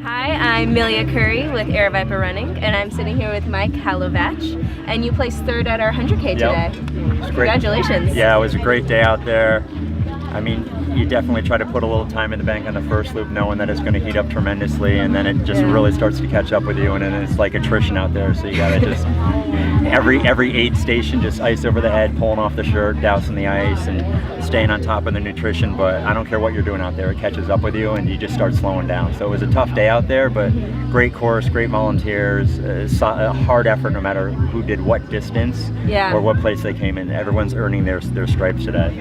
Hi, I'm Milia Curry with Aravaipa Running, and I'm sitting here with Mike Halovatch, and you placed third at our 100K today. Congratulations. Yeah, it was a great day out there. I mean, you definitely try to put a little time in the bank on the first loop knowing that it's going to heat up tremendously, and then it just really starts to catch up with you, and then it's like attrition out there, so you gotta just every aid station just ice over the head, pulling off the shirt, dousing the ice, and staying on top of the nutrition. But I don't care what you're doing out there, it catches up with you and you just start slowing down. So it was a tough day out there, but great course, great volunteers, a hard effort no matter who did what distance or what place they came in. Everyone's earning their stripes today.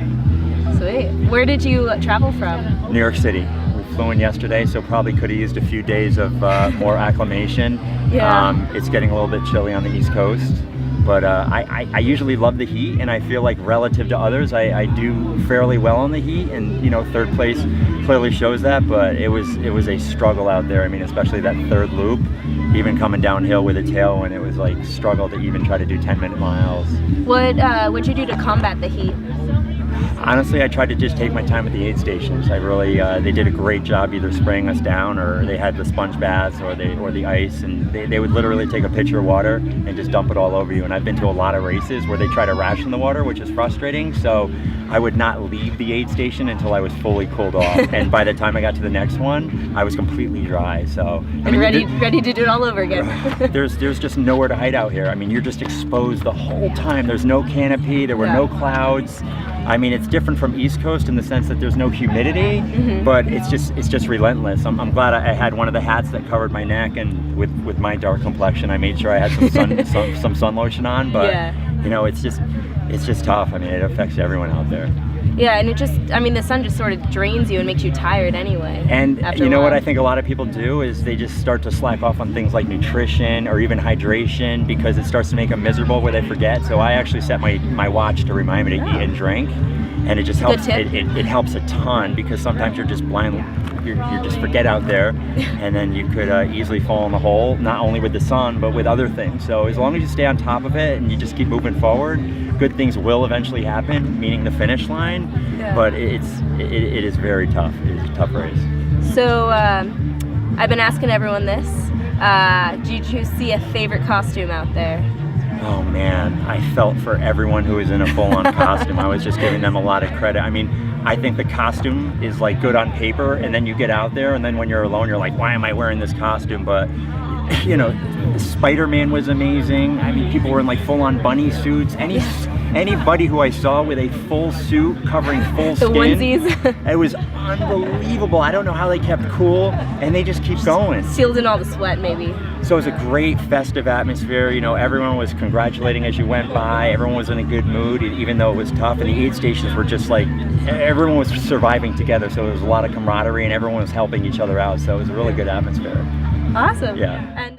Sweet. Where did you travel from? New York City. We flew in yesterday, so probably could have used a few days of more acclimation. It's getting a little bit chilly on the East Coast, but I usually love the heat, and I feel like relative to others, I do fairly well in the heat, and you know, third place clearly shows that. But it was a struggle out there. I mean, especially that third loop, even coming downhill with a tailwind, it was like struggle to even try to do 10-minute miles. What'd you do to combat the heat? Honestly, I tried to just take my time at the aid stations. I really, they did a great job either spraying us down, or they had the sponge baths or the ice, and they would literally take a pitcher of water and just dump it all over you. And I've been to a lot of races where they try to ration the water, which is frustrating. So I would not leave the aid station until I was fully cooled off. And by the time I got to the next one, I was completely dry. So I mean, ready to do it all over again. there's just nowhere to hide out here. I mean, you're just exposed the whole time. There's no canopy. There were no clouds. I mean, it's different from East Coast in the sense that there's no humidity, but it's just relentless. I'm glad I had one of the hats that covered my neck, and with my dark complexion, I made sure I had some sun lotion on. But you know, it's just tough. I mean, it affects everyone out there. Yeah, and the sun just sort of drains you and makes you tired anyway. And you know what I think a lot of people do is they just start to slack off on things like nutrition or even hydration, because it starts to make them miserable where they forget. So I actually set my watch to remind me to eat and drink, and it just helps. It helps a ton, because sometimes you're just blind. You just forget out there, and then you could easily fall in the hole, not only with the sun but with other things. So as long as you stay on top of it and you just keep moving forward, good things will eventually happen, meaning the finish line. But it is very tough. It is a tough race. So I've been asking everyone this. Did you see a favorite costume out there? Oh man, I felt for everyone who was in a full-on costume. I was just giving them a lot of credit. I mean, I think the costume is like good on paper, and then you get out there, and then when you're alone, you're like, why am I wearing this costume? But you know, Spider-Man was amazing. I mean, people were in like full-on bunny suits. Anybody who I saw with a full suit covering full skin, the onesies. It was unbelievable. I don't know how they kept cool, and they just keep going. Sealed in all the sweat, maybe. So it was a great festive atmosphere. You know, everyone was congratulating as you went by. Everyone was in a good mood, even though it was tough. And the aid stations were just like, everyone was surviving together. So there was a lot of camaraderie, and everyone was helping each other out. So it was a really good atmosphere. Awesome. Yeah.